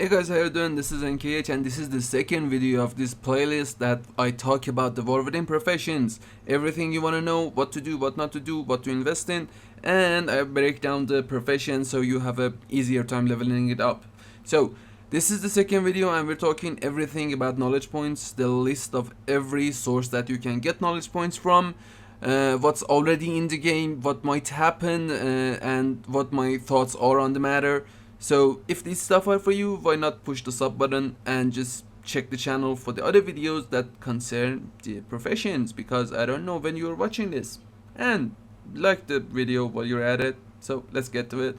Hey guys, how you doing? This is NKH and this is the second video of this playlist that I talk about the war within professions. Everything you want to know, what to do, what not to do, what to invest in, and I break down the profession so you have a easier time leveling it up. So this is the second video and we're talking everything about knowledge points, the list of every source that you can get knowledge points from, what's already in the game, what might happen, and what my thoughts are on the matter. So if these stuff are for you, why not push the sub button and just check the channel for the other videos that concern the professions, because I don't know when you're watching this. And like the video while you're at it. So let's get to it.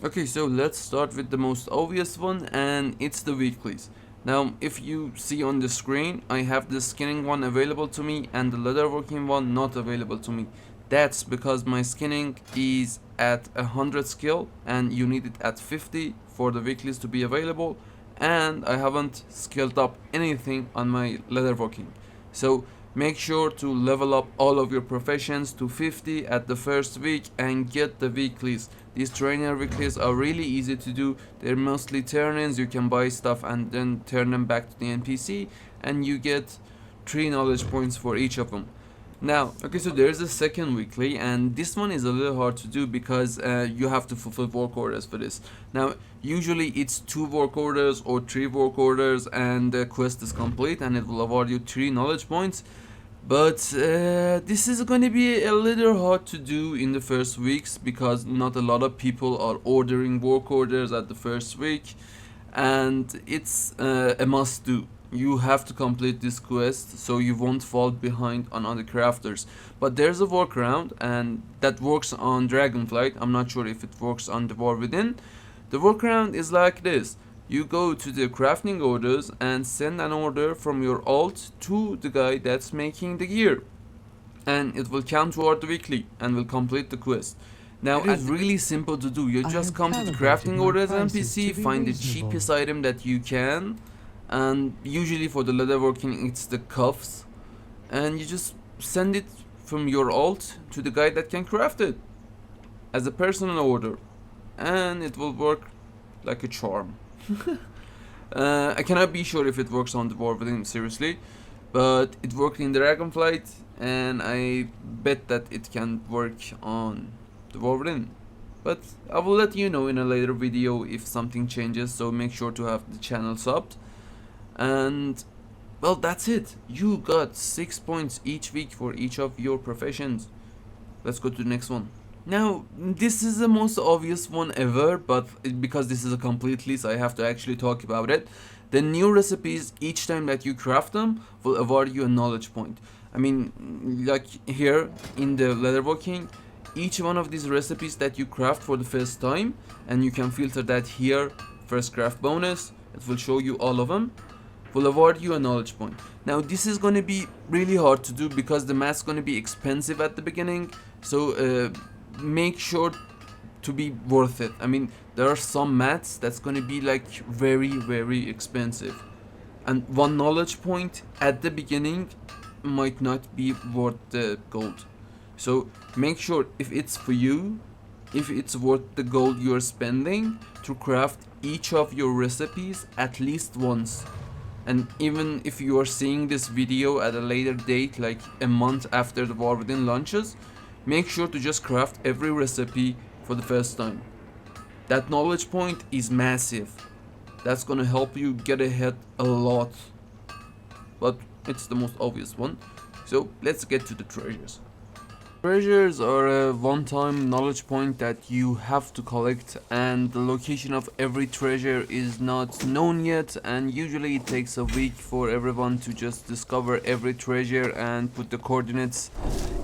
Okay, so let's start with the most obvious one, and it's the weeklies. Now, if you see on the screen, I have the skinning one available to me and the leatherworking one not available to me. That's because my skinning is at 100 skill and you need it at 50 for the weeklies to be available, and I haven't skilled up anything on my leatherworking. So make sure to level up all of your professions to 50 at the first week and get the weeklies. These trainer weeklies are really easy to do. They're mostly turn-ins. You can buy stuff and then turn them back to the NPC and you get 3 knowledge points for each of them. Now, okay, so there's a second weekly, and this one is a little hard to do because you have to fulfill work orders for this. Now, usually it's 2 work orders or 3 work orders and the quest is complete and it will award you 3 knowledge points. But this is going to be a little hard to do in the first weeks because not a lot of people are ordering work orders at the first week, and it's a must do. You have to complete this quest so you won't fall behind on other crafters. But there's a workaround, and that works on dragonflight. I'm not sure if it works on the war within. The workaround is like this: you go to the crafting orders and send an order from your alt to the guy that's making the gear, and it will count toward the weekly and will complete the quest. Now, it's really simple to do. You just come to the crafting orders NPC, find the cheapest item that you can, and usually for the leatherworking it's the cuffs, and you just send it from your alt to the guy that can craft it as a personal order, and it will work like a charm. I cannot be sure if it works on the war within, seriously, but it worked in dragonflight and I bet that it can work on the war within. But I will let you know in a later video if something changes, so make sure to have the channel subbed. And well, that's it. You got 6 points each week for each of your professions. Let's go to the next one. Now, this is the most obvious one ever, but because this is a complete list, I have to actually talk about it. The new recipes, each time that you craft them, will award you a knowledge point. I mean, like here in the leatherworking, each one of these recipes that you craft for the first time, and you can filter that here, first craft bonus, it will show you all of them, will award you a knowledge point. Now, this is going to be really hard to do because the math's going to be expensive at the beginning, so make sure to be worth it. I mean, there are some mats that's going to be like very expensive, and 1 knowledge point at the beginning might not be worth the gold. So make sure, if it's for you, if it's worth the gold you're spending, to craft each of your recipes at least once. And even if you are seeing this video at a later date, like a month after the war within launches, make sure to just craft every recipe for the first time. That knowledge point is massive. That's gonna help you get ahead a lot. But it's the most obvious one. So let's get to the treasures. Treasures are a one-time knowledge point that you have to collect, and the location of every treasure is not known yet, and usually it takes a week for everyone to just discover every treasure and put the coordinates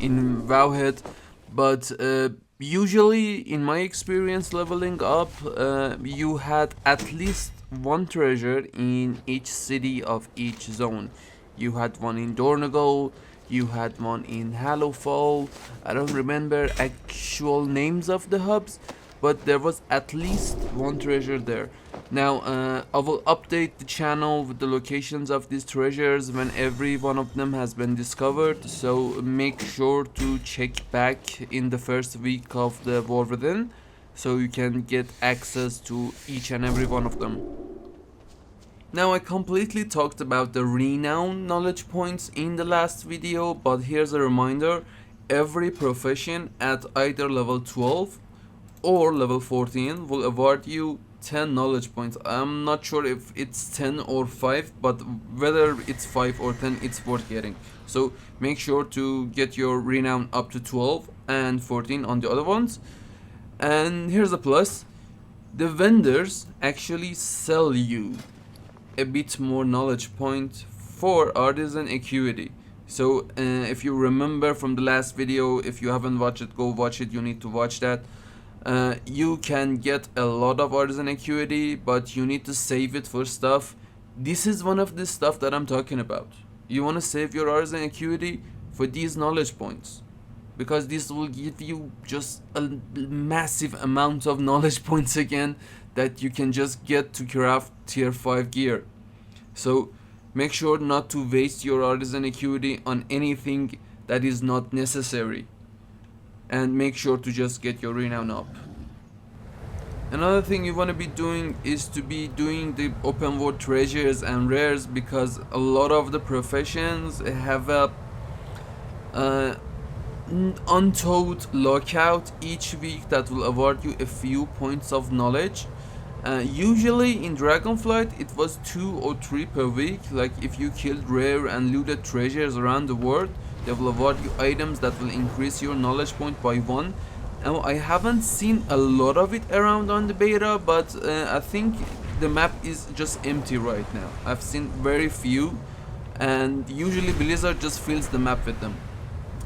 in Wowhead. But usually, in my experience leveling up, you had at least 1 treasure in each city of each zone. You had 1 in Dornagal, you had 1 in Hallowfall. I don't remember actual names of the hubs, but there was at least 1 treasure there. Now, I will update the channel with the locations of these treasures when every one of them has been discovered, so make sure to check back in the first week of the war within so you can get access to each and every one of them. Now I completely talked about the renown knowledge points in the last video, but here's a reminder. Every profession at either level 12 or level 14 will award you 10 knowledge points. I'm not sure if it's 10 or 5, but whether it's 5 or 10, it's worth getting. So make sure to get your renown up to 12 and 14 on the other ones. And here's a plus. The vendors actually sell you a bit more knowledge point for artisan acuity. So if you remember from the last video, if you haven't watched it, go watch it. You need to watch that. You can get a lot of artisan acuity, but you need to save it for stuff. This is one of the stuff that I'm talking about. You want to save your artisan acuity for these knowledge points, because this will give you just a massive amount of knowledge points again that you can just get to craft tier 5 gear. So make sure not to waste your artisan acuity on anything that is not necessary, and make sure to just get your renown up. Another thing you want to be doing is to be doing the open world treasures and rares, because a lot of the professions have a untold lockout each week that will award you a few points of knowledge. Usually in Dragonflight it was 2 or 3 per week. Like if you killed rare and looted treasures around the world, they will award you items that will increase your knowledge point by 1. Now I haven't seen a lot of it around on the beta, but I think the map is just empty right now. I've seen very few, and usually Blizzard just fills the map with them.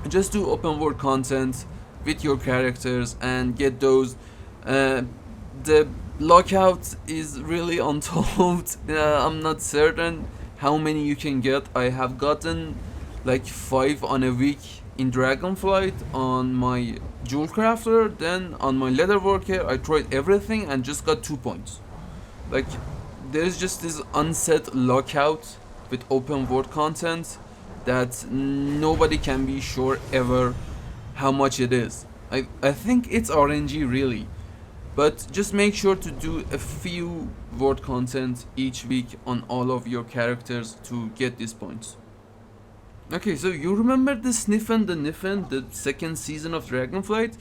Just do open world content with your characters and get those. The lockout is really untold. I'm not certain how many you can get. I have gotten like 5 on a week in Dragonflight on my jewel crafter. Then on my leather worker I tried everything and just got 2 points. Like there's just this unset lockout with open world content that nobody can be sure ever how much it is. I think it's RNG really. But just make sure to do a few world content each week on all of your characters to get these points. Okay, so you remember the Sniffen the Niffen, the second season of Dragonflight?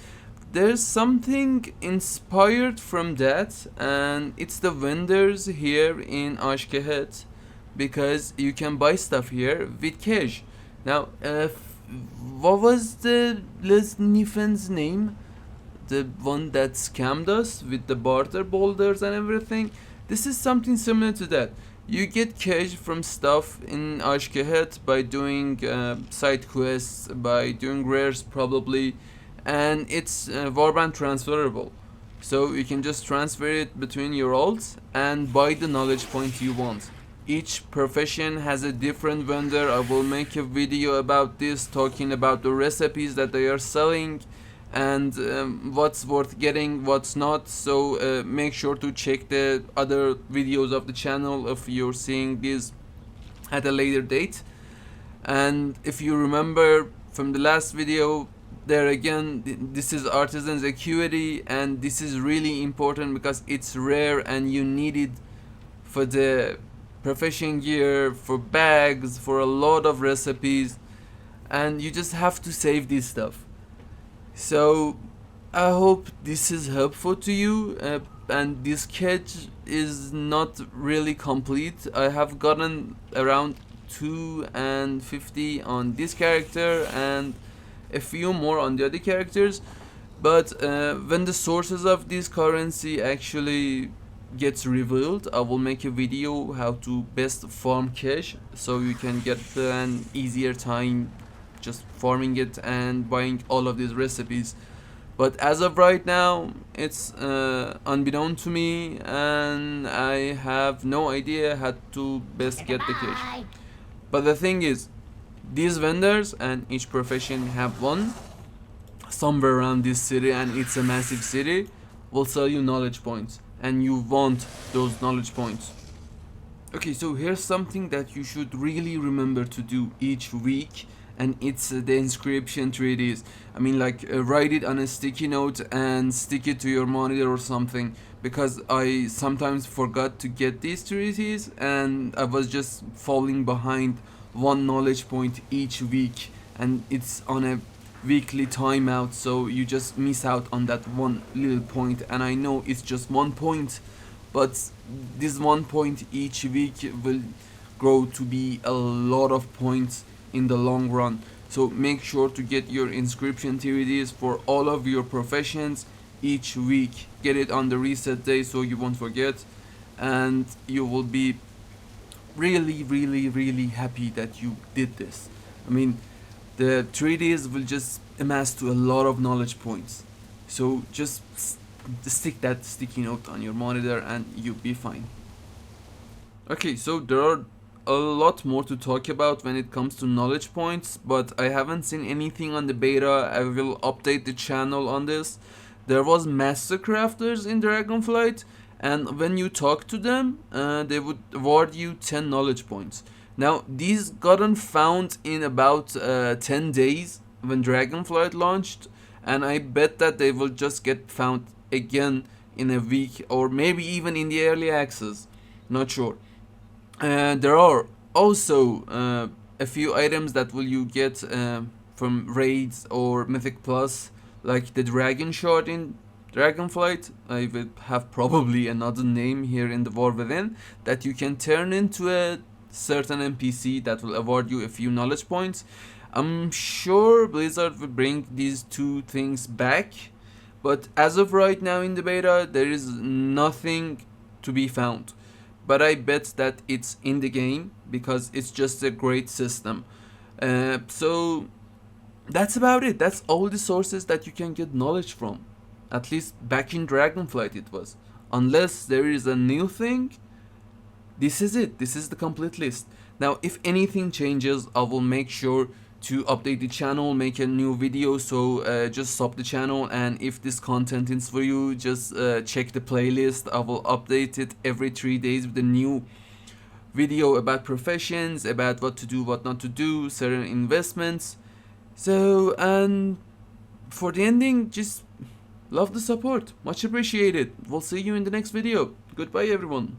There's something inspired from that, and it's the vendors here in Ashkehet, because you can buy stuff here with cash. Now, what was the Niffen's name? The one that scammed us with the barter boulders and everything. This is something similar to that. You get cash from stuff in Ashkehet by doing side quests, by doing rares probably, and it's warband transferable. So you can just transfer it between your alts and buy the knowledge point you want. Each profession has a different vendor. I will make a video about this, talking about the recipes that they are selling and what's worth getting, what's not. So make sure to check the other videos of the channel if you're seeing this at a later date. And if you remember from the last video, there again, this is Artisan's Acuity, and this is really important because it's rare and you need it for the profession gear, for bags, for a lot of recipes, and you just have to save this stuff. So I hope this is helpful to you, and this sketch is not really complete. I have gotten around 250 on this character and a few more on the other characters, but when the sources of this currency actually gets revealed, I will make a video how to best farm cash, so you can get an easier time just farming it and buying all of these recipes. But as of right now, it's unbeknown to me, and I have no idea how to best get the cash. But the thing is, these vendors and each profession have one somewhere around this city, and it's a massive city, will sell you knowledge points, and you want those knowledge points. Okay, so here's something that you should really remember to do each week, and it's the Inscription Treatise. I mean, like, write it on a sticky note and stick it to your monitor or something, because I sometimes forgot to get these treatises and I was just falling behind one knowledge point each week, and it's on a weekly timeout, so you just miss out on that one little point. And I know it's just 1 point, but this 1 point each week will grow to be a lot of points in the long run. So make sure to get your inscription theories for all of your professions each week. Get it on the reset day so you won't forget, and you will be really, really, really happy that you did this. I mean, the 3 days will just amass to a lot of knowledge points. So just stick that sticky note on your monitor and you'll be fine. Okay, so there are a lot more to talk about when it comes to knowledge points, but I haven't seen anything on the beta. I will update the channel on this. There was master crafters in Dragonflight, and when you talk to them, they would award you 10 knowledge points. Now, these gotten found in about 10 days when Dragonflight launched, and I bet that they will just get found again in a week, or maybe even in the early access. Not sure. There are also a few items that will you get from raids or Mythic Plus, like the Dragon Shard in Dragonflight. I will have probably another name here in the War Within, that you can turn into a certain NPC that will award you a few knowledge points. I'm sure Blizzard will bring these two things back, but as of right now in the beta, there is nothing to be found. But I bet that it's in the game because it's just a great system. So that's about it. That's all the sources that you can get knowledge from. At least back in Dragonflight it was. Unless there is a new thing, this is it. This is the complete list. Now, if anything changes, I will make sure to update the channel, make a new video. So just stop the channel, and if this content is for you, just check the playlist. I will update it every 3 days with a new video about professions, about what to do, what not to do, certain investments. So, and for the ending, just love the support, much appreciated. We'll see you in the next video. Goodbye everyone.